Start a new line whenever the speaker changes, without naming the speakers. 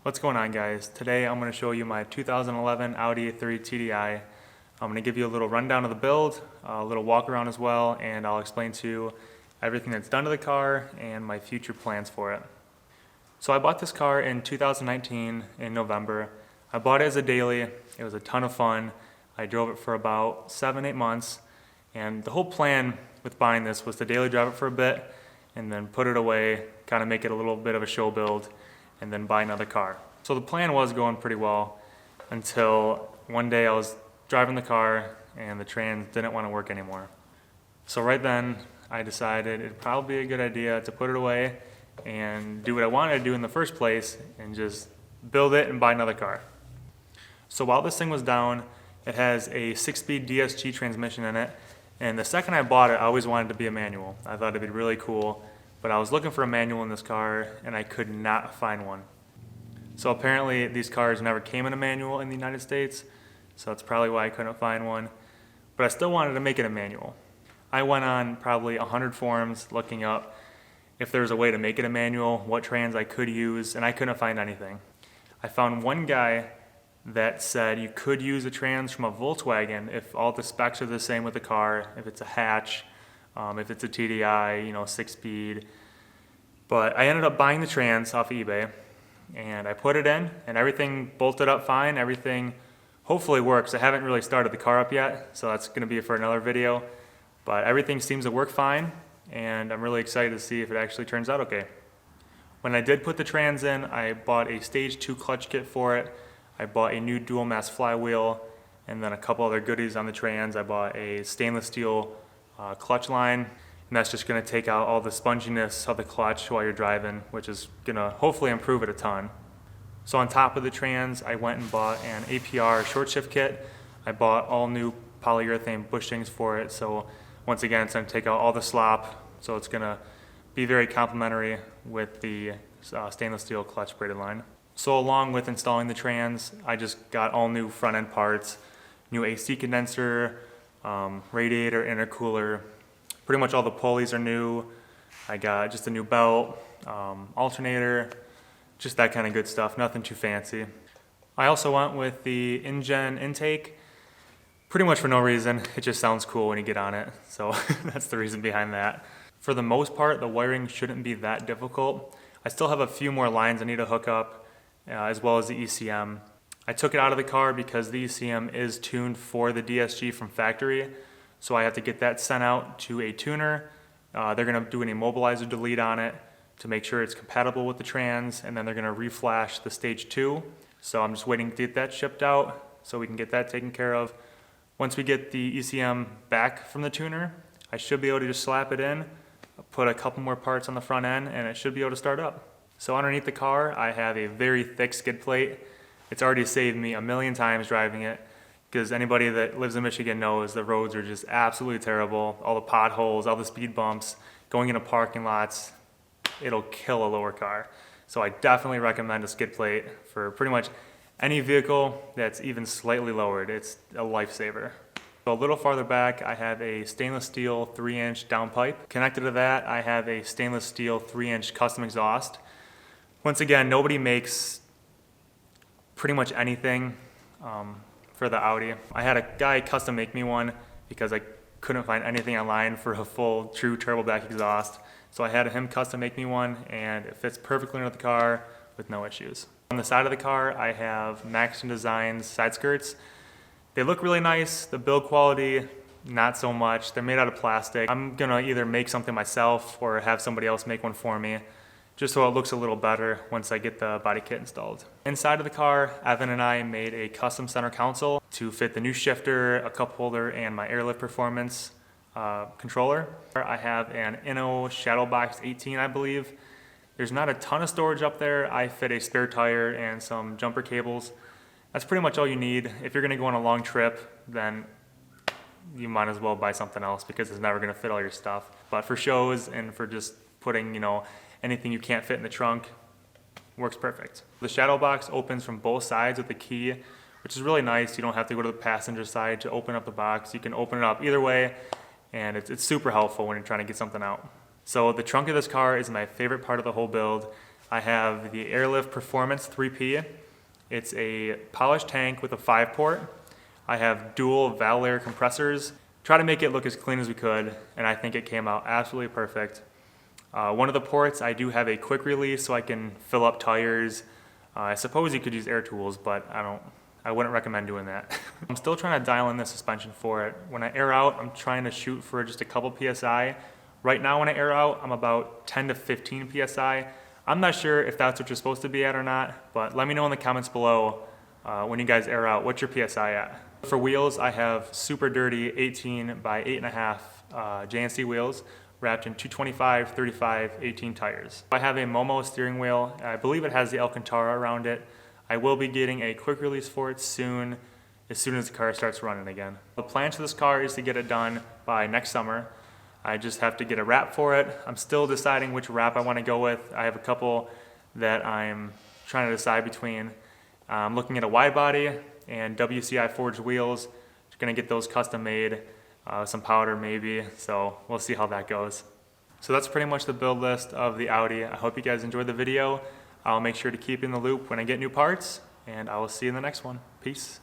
What's going on, guys? Today I'm going to show you my 2011 Audi A3 TDI. I'm going to give you a little rundown of the build, a little walk around as well, and I'll explain to you everything that's done to the car and my future plans for it. So I bought this car in 2019 in November. I bought it as a daily. It was a ton of fun. I drove it for about 7-8 months, and the whole plan with buying this was to daily drive it for a bit and then put it away, kind of make it a little bit of a show build, and then buy another car. So the plan was going pretty well until one day I was driving the car and the trans didn't want to work anymore. So right then I decided it'd probably be a good idea to put it away and do what I wanted to do in the first place and just build it and buy another car. So while this thing was down, it has a 6-speed DSG transmission in it, and the second I bought it, I always wanted it to be a manual. I thought it'd be really cool, but I was looking for a manual in this car and I could not find one. So apparently these cars never came in a manual in the United States, so that's probably why I couldn't find one, but I still wanted to make it a manual. I went on probably 100 forums looking up if there was a way to make it a manual, what trans I could use, and I couldn't find anything. I found one guy that said you could use a trans from a Volkswagen if all the specs are the same with the car, if it's a hatch, if it's a TDI, 6-speed. But I ended up buying the trans off of eBay, and I put it in, and everything bolted up fine. Everything hopefully works. I haven't really started the car up yet, so that's going to be for another video. But everything seems to work fine, and I'm really excited to see if it actually turns out okay. When I did put the trans in, I bought a stage 2 clutch kit for it. I bought a new dual mass flywheel, and then a couple other goodies on the trans. I bought a stainless steel clutch line, and that's just going to take out all the sponginess of the clutch while you're driving, which is going to hopefully improve it a ton. So on top of the trans, I went and bought an APR short shift kit. I bought all new polyurethane bushings for it, so once again it's going to take out all the slop, so it's going to be very complementary with the stainless steel clutch braided line. So along with installing the trans, I just got all new front end parts, new AC condenser, radiator, intercooler. Pretty much all the pulleys are new. I got just a new belt, alternator, just that kind of good stuff, nothing too fancy. I also went with the InGen intake, pretty much for no reason. It just sounds cool when you get on it, so that's the reason behind that. For the most part, the wiring shouldn't be that difficult. I still have a few more lines I need to hook up, as well as the ECM. I took it out of the car because the ECM is tuned for the DSG from factory, so I have to get that sent out to a tuner. They're going to do an immobilizer delete on it to make sure it's compatible with the trans, and then they're going to reflash the stage 2. So I'm just waiting to get that shipped out so we can get that taken care of. Once we get the ECM back from the tuner, I should be able to just slap it in, put a couple more parts on the front end, and it should be able to start up. So underneath the car, I have a very thick skid plate. It's already saved me a million times driving it, because anybody that lives in Michigan knows the roads are just absolutely terrible. All the potholes, all the speed bumps, going into parking lots, it'll kill a lower car. So I definitely recommend a skid plate for pretty much any vehicle that's even slightly lowered. It's a lifesaver. So a little farther back, I have a stainless steel 3-inch downpipe. Connected to that, I have a stainless steel 3-inch custom exhaust. Once again, nobody makes pretty much anything for the Audi. I had a guy custom make me one because I couldn't find anything online for a full true turbo back exhaust. So I had him custom make me one, and it fits perfectly into the car with no issues. On the side of the car, I have Maxton Designs side skirts. They look really nice. The build quality, not so much. They're made out of plastic. I'm gonna either make something myself or have somebody else make one for me, just so it looks a little better once I get the body kit installed. Inside of the car, Evan and I made a custom center console to fit the new shifter, a cup holder, and my airlift performance controller. I have an Inno Shadowbox 18, I believe. There's not a ton of storage up there. I fit a spare tire and some jumper cables. That's pretty much all you need. If you're gonna go on a long trip, then you might as well buy something else because it's never gonna fit all your stuff. But for shows and for just putting, anything you can't fit in the trunk, works perfect. The shadow box opens from both sides with a key, which is really nice. You don't have to go to the passenger side to open up the box. You can open it up either way, and it's super helpful when you're trying to get something out. So the trunk of this car is my favorite part of the whole build. I have the Airlift Performance 3P. It's a polished tank with a 5-port. I have dual valve layer compressors. Try to make it look as clean as we could, and I think it came out absolutely perfect. One of the ports, I do have a quick release so I can fill up tires. I suppose you could use air tools, but I wouldn't recommend doing that. I'm still trying to dial in the suspension for it. When I air out, I'm trying to shoot for just a couple PSI. Right now when I air out, I'm about 10 to 15 PSI. I'm not sure if that's what you're supposed to be at or not, but let me know in the comments below when you guys air out, what's your PSI at? For wheels, I have super dirty 18 by 8.5 JNC wheels wrapped in 225, 35, 18 tires. I have a Momo steering wheel. I believe it has the Alcantara around it. I will be getting a quick release for it soon, as soon as the car starts running again. The plan for this car is to get it done by next summer. I just have to get a wrap for it. I'm still deciding which wrap I want to go with. I have a couple that I'm trying to decide between. I'm looking at a wide body and WCI forged wheels. Just gonna get those custom made, some powder maybe, so we'll see how that goes. So that's pretty much the build list of the Audi. I hope you guys enjoyed the video. I'll make sure to keep you in the loop when I get new parts, and I will see you in the next one. Peace.